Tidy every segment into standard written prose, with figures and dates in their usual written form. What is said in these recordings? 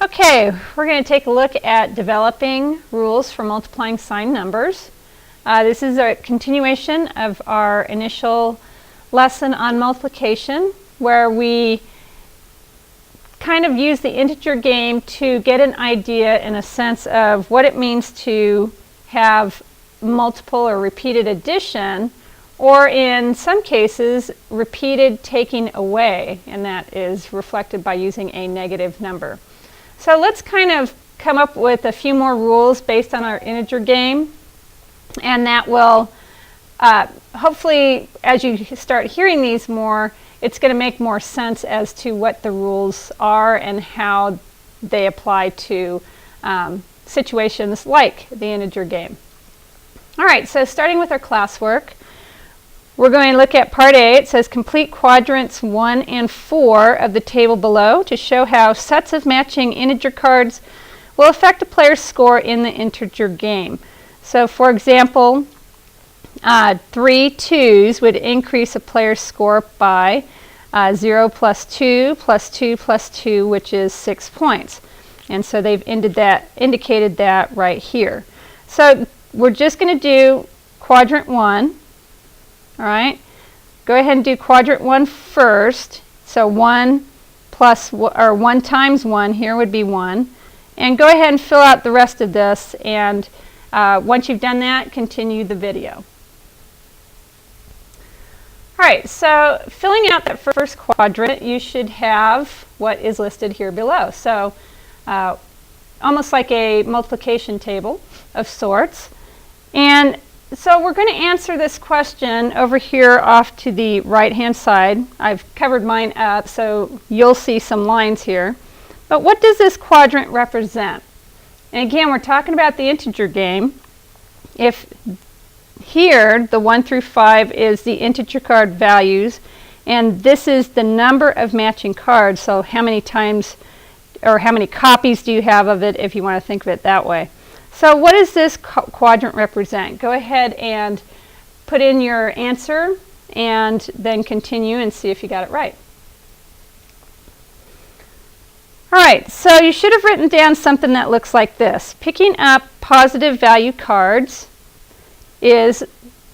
Okay, we're going to take a look at developing rules for multiplying signed numbers. This is a continuation of our initial lesson on multiplication, where we kind of use the integer game to get an idea in a sense of what it means to have multiple or repeated addition, or in some cases repeated taking away, and that is reflected by using a negative number. So let's kind of come up with a few more rules based on our integer game, and that will hopefully, as you start hearing these more, it's going to make more sense as to what the rules are and how they apply to situations like the integer game. All right, so starting with our classwork, we're going to look at part A. It says complete quadrants 1 and 4 of the table below to show how sets of matching integer cards will affect a player's score in the integer game. So for example, 3 2s would increase a player's score by 0 plus 2 plus 2 plus 2, which is 6 points. And so they've indicated that right here. So we're just going to do quadrant 1. All right, go ahead and do quadrant 1 first. So 1 times 1 here would be 1. And go ahead and fill out the rest of this, and once you've done that, continue the video. All right, so filling out that first quadrant, you should have what is listed here below. So almost like a multiplication table of sorts. And so we're going to answer this question over here off to the right-hand side. I've covered mine up, so you'll see some lines here. But what does this quadrant represent? And again, we're talking about the integer game. If here, the 1 through 5 is the integer card values, and this is the number of matching cards, so how many times or how many copies do you have of it, if you want to think of it that way. So what does this quadrant represent? Go ahead and put in your answer and then continue and see if you got it right. All right, so you should have written down something that looks like this. Picking up positive value cards is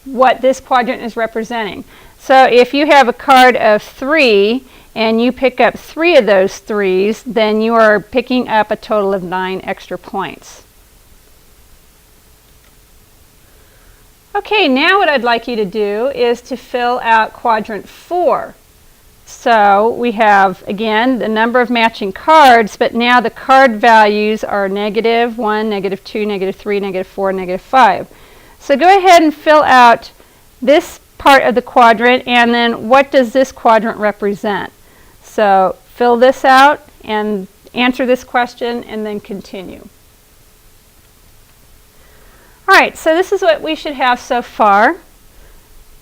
what this quadrant is representing. So if you have a card of 3 and you pick up 3 of those 3s, then you are picking up a total of 9 extra points. Okay, now what I'd like you to do is to fill out quadrant 4. So we have, again, the number of matching cards, but now the card values are -1, -2, -3, -4, -5. So go ahead and fill out this part of the quadrant, and then what does this quadrant represent? So fill this out and answer this question and then continue. All right, so this is what we should have so far.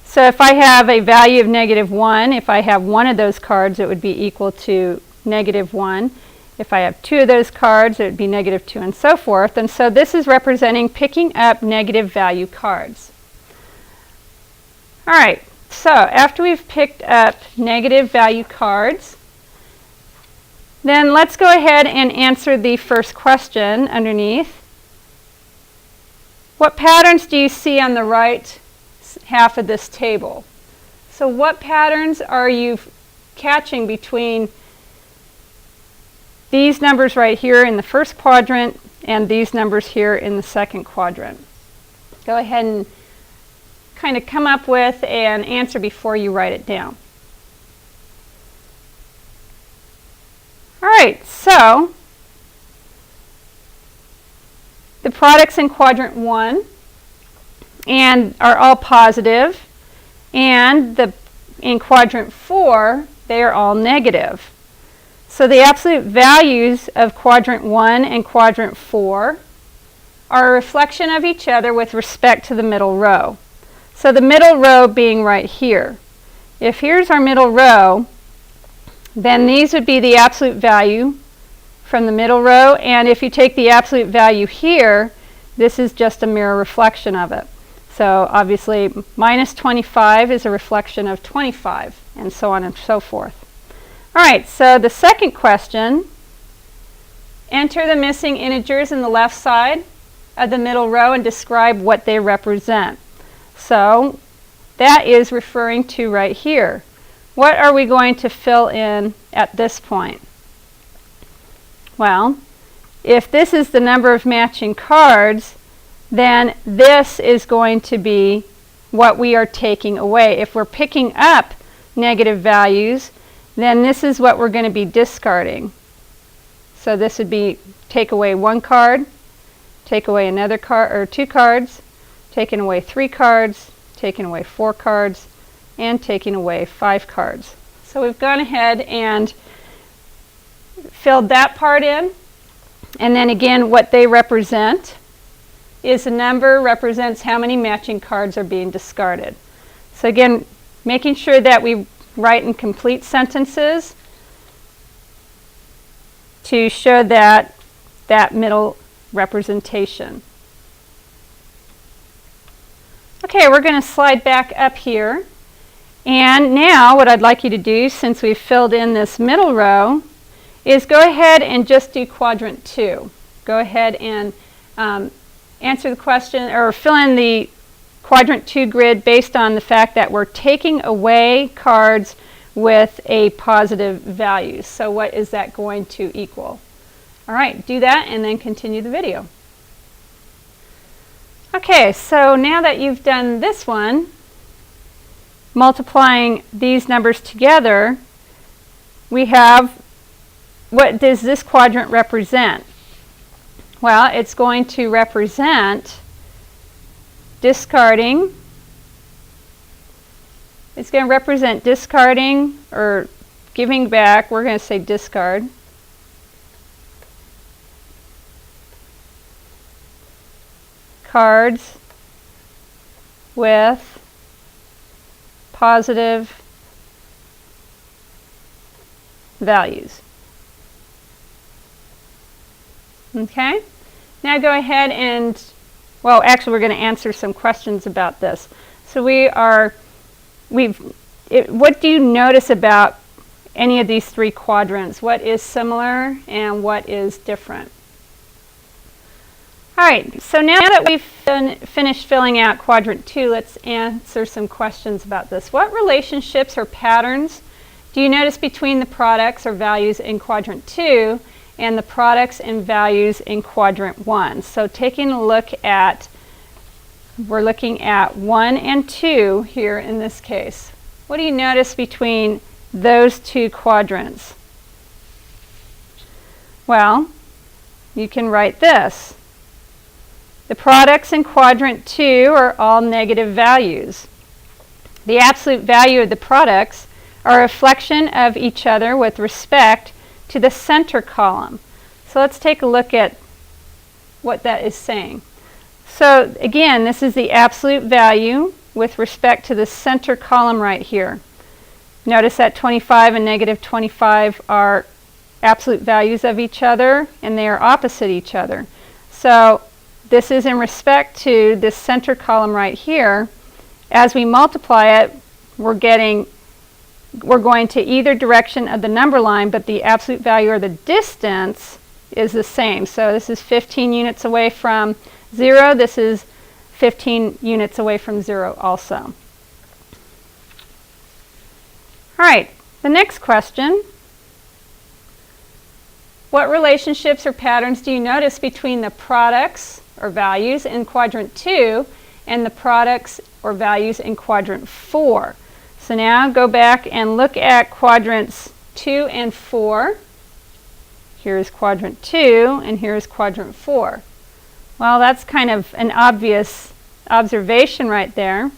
So if I have a value of -1, if I have 1 of those cards, it would be equal to -1. If I have 2 of those cards, it would be -2, and so forth. And so this is representing picking up negative value cards. All right, so after we've picked up negative value cards, then let's go ahead and answer the first question underneath. What patterns do you see on the right half of this table? So what patterns are you catching between these numbers right here in the first quadrant and these numbers here in the second quadrant? Go ahead and kind of come up with an answer before you write it down. All right, so the products in quadrant 1 and are all positive, and in quadrant 4 they are all negative. So the absolute values of quadrant 1 and quadrant 4 are a reflection of each other with respect to the middle row. So the middle row being right here. If here's our middle row, then these would be the absolute value from the middle row, and if you take the absolute value here, this is just a mirror reflection of it. So obviously minus 25 is a reflection of 25, and so on and so forth. All right, so the second question Enter the missing integers in the left side of the middle row and describe what they represent. So that is referring to right here. What are we going to fill in at this point? Well, if this is the number of matching cards, then this is going to be what we are taking away. If we're picking up negative values, then this is what we're going to be discarding. So this would be take away one card, take away another card, or 2 cards, taking away 3 cards, taking away 4 cards, and taking away 5 cards. So we've gone ahead and filled that part in. And then again, what they represent is a number represents how many matching cards are being discarded. So again, making sure that we write in complete sentences to show that middle representation. Okay, we're going to slide back up here. And now what I'd like you to do, since we've filled in this middle row, is go ahead and just do quadrant 2. Go ahead and answer the question or fill in the quadrant 2 grid based on the fact that we're taking away cards with a positive value. So what is that going to equal? All right, do that and then continue the video. Okay, so now that you've done this one, multiplying these numbers together, we have, what does this quadrant represent? Well, it's going to represent discarding. It's going to represent discarding or giving back. We're going to say discard. Cards with positive values. Okay? Now go ahead and, well, actually we're going to answer some questions about this. So what do you notice about any of these 3 quadrants? What is similar and what is different? All right, so now that we've finished filling out quadrant 2, let's answer some questions about this. What relationships or patterns do you notice between the products or values in quadrant 2 and the products and values in quadrant 1? So taking a look at, we're looking at 1 and 2 here in this case. What do you notice between those 2 quadrants? Well, you can write this. The products in quadrant 2 are all negative values. The absolute value of the products are a reflection of each other with respect to the center column. So let's take a look at what that is saying. So again, this is the absolute value with respect to the center column right here. Notice that 25 and negative 25 are absolute values of each other and they are opposite each other. So this is in respect to this center column right here. As we multiply it, we're going to either direction of the number line, but the absolute value or the distance is the same. So this is 15 units away from 0. This is 15 units away from 0 also. All right, the next question. What relationships or patterns do you notice between the products or values in quadrant 2 and the products or values in quadrant 4? So now go back and look at quadrants 2 and 4. Here is quadrant 2 and here is quadrant 4. Well, that's kind of an obvious observation right there.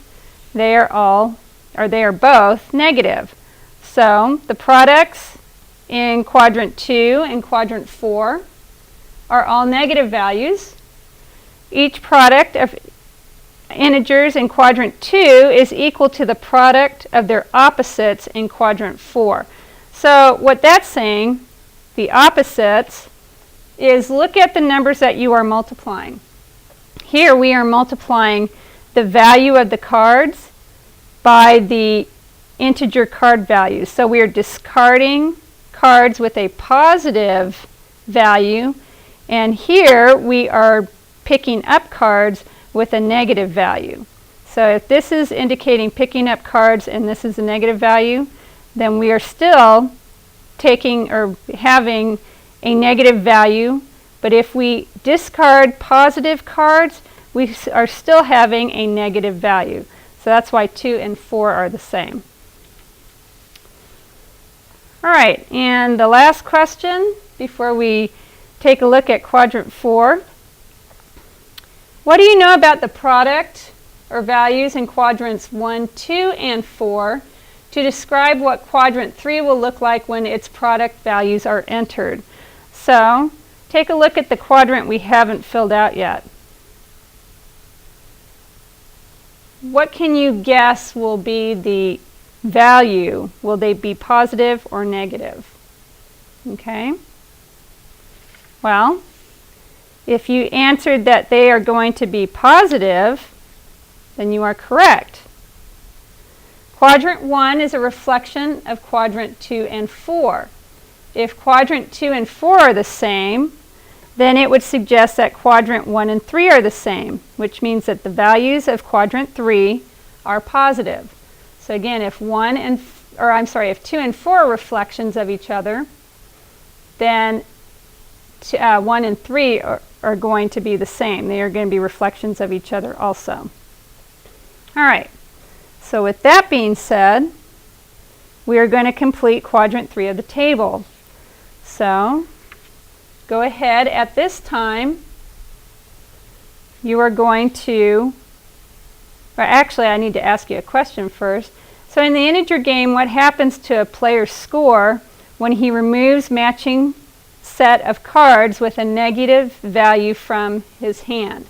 They are both negative. So the products in quadrant 2 and quadrant 4 are all negative values. Each product of integers in quadrant 2 is equal to the product of their opposites in quadrant 4. So what that's saying, the opposites, is look at the numbers that you are multiplying. Here we are multiplying the value of the cards by the integer card values. So we are discarding cards with a positive value, and here we are picking up cards with a negative value. So if this is indicating picking up cards and this is a negative value, then we are still taking or having a negative value. But if we discard positive cards, we are still having a negative value. So that's why 2 and 4 are the same. All right, and the last question before we take a look at quadrant 4. What do you know about the product or values in quadrants 1, 2, and 4 to describe what quadrant 3 will look like when its product values are entered? So take a look at the quadrant we haven't filled out yet. What can you guess will be the value? Will they be positive or negative? Okay. Well, if you answered that they are going to be positive, then you are correct. Quadrant 1 is a reflection of quadrant 2 and 4. If quadrant 2 and 4 are the same, then it would suggest that quadrant 1 and 3 are the same, which means that the values of quadrant 3 are positive. So again, if 2 and 4 are reflections of each other, then 1 and 3 are going to be the same. They are going to be reflections of each other also. All right, so with that being said, we are going to complete quadrant 3 of the table. So go ahead at this time. You are going to, or actually I need to ask you a question first. So in the integer game, what happens to a player's score when he removes matching set of cards with a negative value from his hand?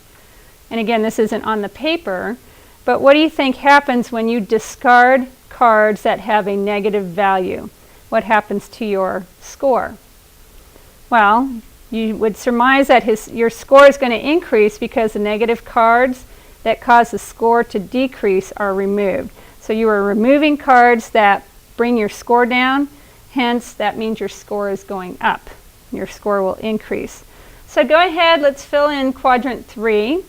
And again, this isn't on the paper, but what do you think happens when you discard cards that have a negative value? What happens to your score? Well, you would surmise that your score is going to increase because the negative cards that cause the score to decrease are removed. So you are removing cards that bring your score down, hence that means your score is going up. Your score will increase. So go ahead, let's fill in quadrant 3.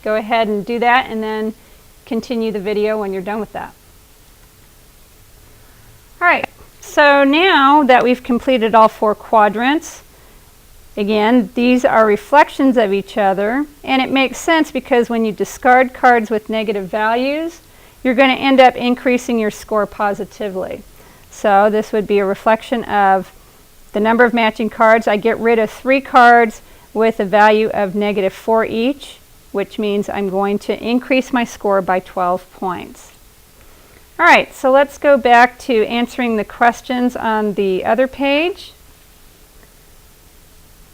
Go ahead and do that and then continue the video when you're done with that. All right, so now that we've completed all 4 quadrants, again, these are reflections of each other, and it makes sense because when you discard cards with negative values, you're going to end up increasing your score positively. So this would be a reflection of the number of matching cards. I get rid of 3 cards with a value of -4 each, which means I'm going to increase my score by 12 points. All right, so let's go back to answering the questions on the other page.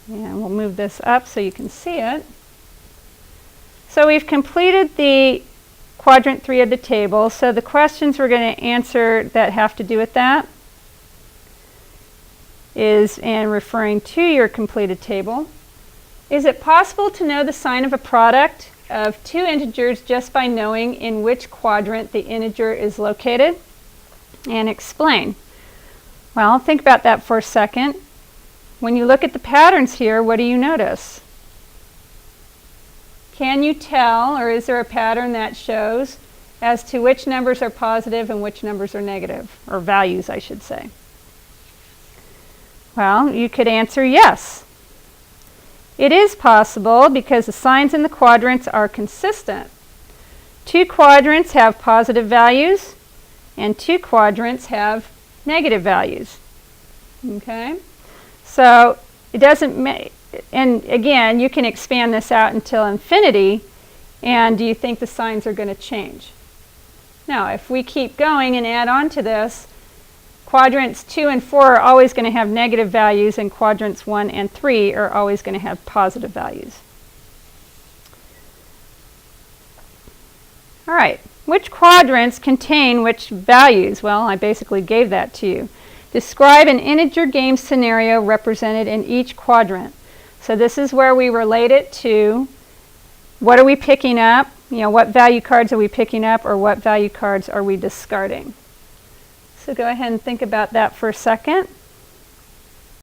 And we'll move this up so you can see it. So we've completed the quadrant 3 of the table. So the questions we're going to answer that have to do with that is, and referring to your completed table, is it possible to know the sign of a product of 2 integers just by knowing in which quadrant the integer is located? And explain. Well, think about that for a second. When you look at the patterns here, what do you notice? Can you tell, or is there a pattern that shows as to which numbers are positive and which numbers are negative, or values, I should say? Well, you could answer yes. It is possible because the signs in the quadrants are consistent. 2 quadrants have positive values and 2 quadrants have negative values. Okay? So it doesn't make, and again, you can expand this out until infinity, and do you think the signs are going to change? Now, if we keep going and add on to this, quadrants 2 and 4 are always going to have negative values, and quadrants 1 and 3 are always going to have positive values. All right, which quadrants contain which values? Well, I basically gave that to you. Describe an integer game scenario represented in each quadrant. So this is where we relate it to what are we picking up, what value cards are we picking up, or what value cards are we discarding. So go ahead and think about that for a second.